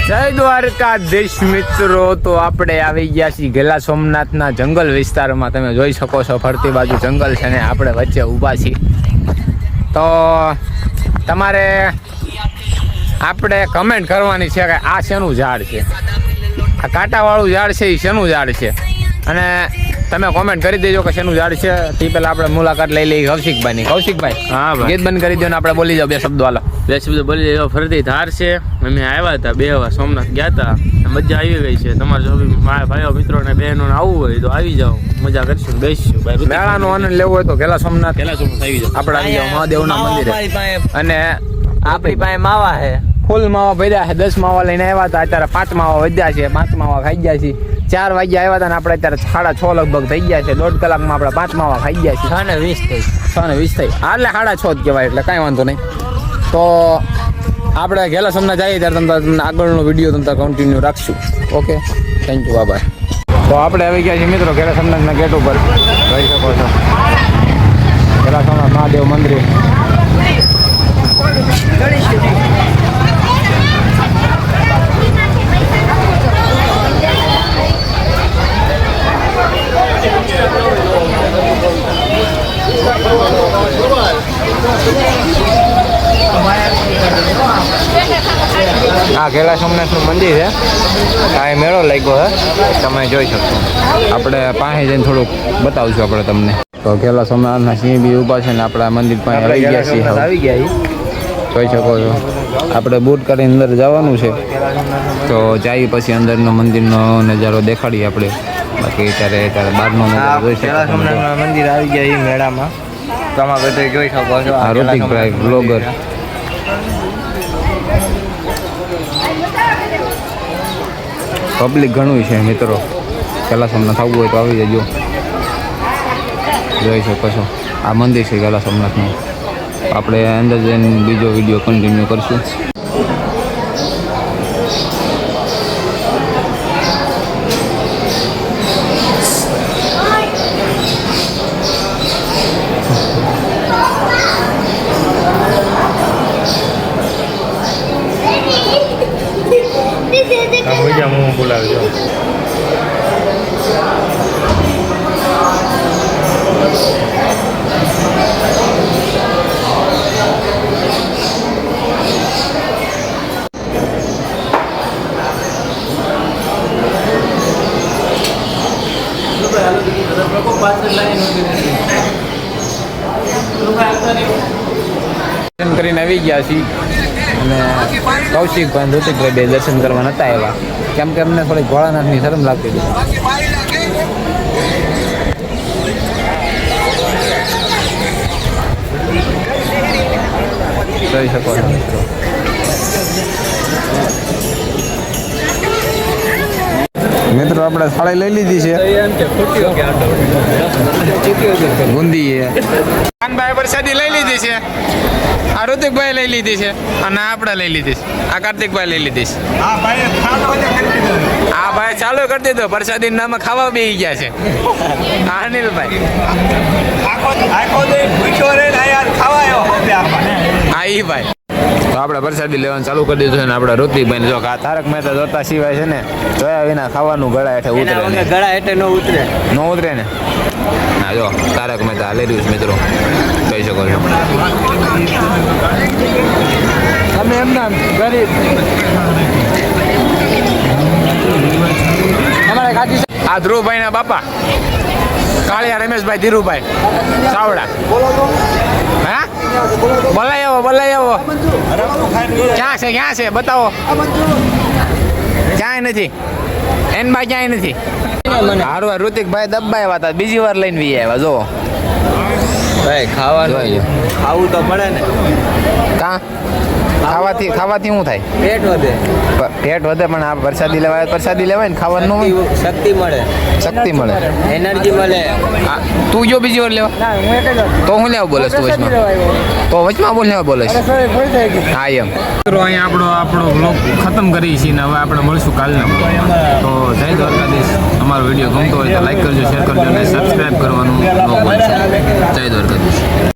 જય દ્વારકાધીશ મિત્રો, તો આપણે આવી ગયા છીએ ગેલા સોમનાથના જંગલ વિસ્તારમાં. તમે જોઈ શકો છો ફરતી બાજુ જંગલ છે ને આપણે વચ્ચે ઊભા છીએ. તો તમારે આપણે કમેન્ટ કરવાની છે કે આ શેનું ઝાડ છે, આ કાંટાવાળું ઝાડ છે એ શેનું ઝાડ છે, અને તમે કોમેન્ટ કરી દેજો કે શેનું ઝાડ છે. તે પહેલાં આપણે મુલાકાત લઈ લઈએ કૌશિકભાઈની. કૌશિકભાઈ, હા ભાઈ, ગીત બંધ કરી દો ને આપણે બોલી જાઓ બે શબ્દો. હાલો, બે શબ્દો બોલી જાઓ. ફરતી ધાર છે, અમે આવ્યા હતા, બે વાર સોમનાથ ગયા હતા, મજા આવી ગઈ છે. તમારે જો મારા ભાઈઓ મિત્રો ને બહેનો આવવું હોય તો આવી જાઓ, મજા કરશું, બેસીશું. મેળાનો આનંદ લેવો હોય તો ગેલા સોમનાથ આવી જાઓ. આપણે આવી જાઓ મહાદેવના મંદિરે. અને આપણી પાસે માવા છે, ફૂલ માવા ભર્યા છે. 10 માવા લઈને આવ્યા હતા, અત્યારે 5 માવા વધ્યા છે. 5 માવા ખાઈ ગયા છે. 4 વાગ્યા આવ્યા હતા ને આપણે અત્યારે 6:30 લગભગ થઈ ગયા છે. 1.5 કલાકમાં આપણે 5 માવા ખાઈ ગયા છે. 6:20 થઈ. 6:20 થઈ. એટલે 6:30 જ કહેવાય, એટલે કાંઈ વાંધો નહીં. તો આપણે ગેલા સોમનાથ જઈએ ત્યારે તમને આગળનો વિડીયો તમને કન્ટિન્યુ રાખશું. ઓકે, થેન્ક યુ, આભાર. તો આપણે આવી ગયા છીએ મિત્રો ગેલા સોમનાથના ગેટ ઉપર. જોઈ શકો છો ગેલા સોમનાથ મહાદેવ મંદિર. આ ગેલા સોમનાથનું મંદિર છે. આ મેળો લાગ્યો છે, તમે જોઈ શકશો. આપણે પાસે જઈને થોડુંક બતાવશું આપણે તમને. તો ગેલા સોમનાથના સિંહ બી ઊભા છે ને આપણા મંદિર પાસે રહી ગયા છીએ. આવી ગયા જોઈ શકો છો. આપણે બૂટ કરીને અંદર જવાનું છે, તો જઈએ પછી અંદરનો મંદિરનો નજારો દેખાડીએ આપણે. બાકી ત્યારે બહારનો નજારો જોઈ શકો. સોમનાથના મંદિર આવી ગયા એ મેળામાં, તમે બધે જોઈ શકો છો. આ ઋતિકભાઈ બ્લોગર. પબ્લિક ઘણું છે મિત્રો. ગેલા સોમનાથ આવવું હોય તો આવી જજો. જોઈ શકો છો આ મંદિર છે ગેલા સોમનાથનું. આપણે અંદર જઈને બીજો વિડીયો કન્ટિન્યુ કરશું. બોલાવજો. દર્શન કરીને આવી ગયા છીએ અને કૌશિકભાઈ ઋતિકભાઈ બે દર્શન કરવા નતા આવ્યા, કેમ કે અમને થોડી ભોળાનાથની શરમ લાગતી હતી. જોઈ શકો છો મિત્રો, આપણે થાળી લઈ લીધી છે બુંદી. કાનભાઈ પ્રસાદી લઈ લીધી છે, આ ઋતિકભાઈ લઈ લીધી છે, અને આપણે લઈ લીધી છે, આ કાર્તિકભાઈ લઈ લીધી છે. હા ભાઈ ચાલુ કરી દીધો, પ્રસાદી નામે ખાવા બેસી ગયા છે. હા અનિલભાઈ, હા ઈ ભાઈ. તો આપણે પ્રસાદી લેવાનું ચાલુ કરી દીધું છે ને આપણે ઋતિકભાઈ જો તારક મહેતા જોતા સિવાય છે ને જોયા વિના ખાવાનું ગળા હેઠે ઉતરે. ગળા હેઠે ન ઉતરે ને. હા જો તારક મહેતા હાલી રહ્યું છે મિત્રો, કહી શકો છો. અમે એમના ગરીબ અમારા કાકી આ ધ્રુવભાઈના બાપા કાળિયા રમેશભાઈ ધીરુભાઈ ચાવડા. હા બોલાય આવો. ક્યાં છે બતાવો. ક્યાંય નથી એન ભાઈ, ક્યાંય નથી. હારું ઋતિકભાઈ દબાવ્યા હતા, બીજી વાર લઈને વી આવ્યા. જો ભાઈ ખાવું તો પડે ને. ખાવાથી શું થાય? પેટ વધે પણ આ પ્રસાદી લેવાય ને ખાવાનું શક્તિ મળે, એનર્જી મળે. તું જો બીજી વાર લેવા તો હું લેવા બોલે તું વચમાં બોલે. હા એમ. અહીંયા આપણો બ્લોગ ખતમ કરી છીએ ને હવે આપણે મળશું કાલના. તો જય દ્વારકાધીશ. અમારો વિડીયો ગમતો હોય તો લાઈક કરજો, શેર કરજો અને સબસ્ક્રાઈબ કરવાનું ન ભૂલશો. જય દ્વારકાધીશ.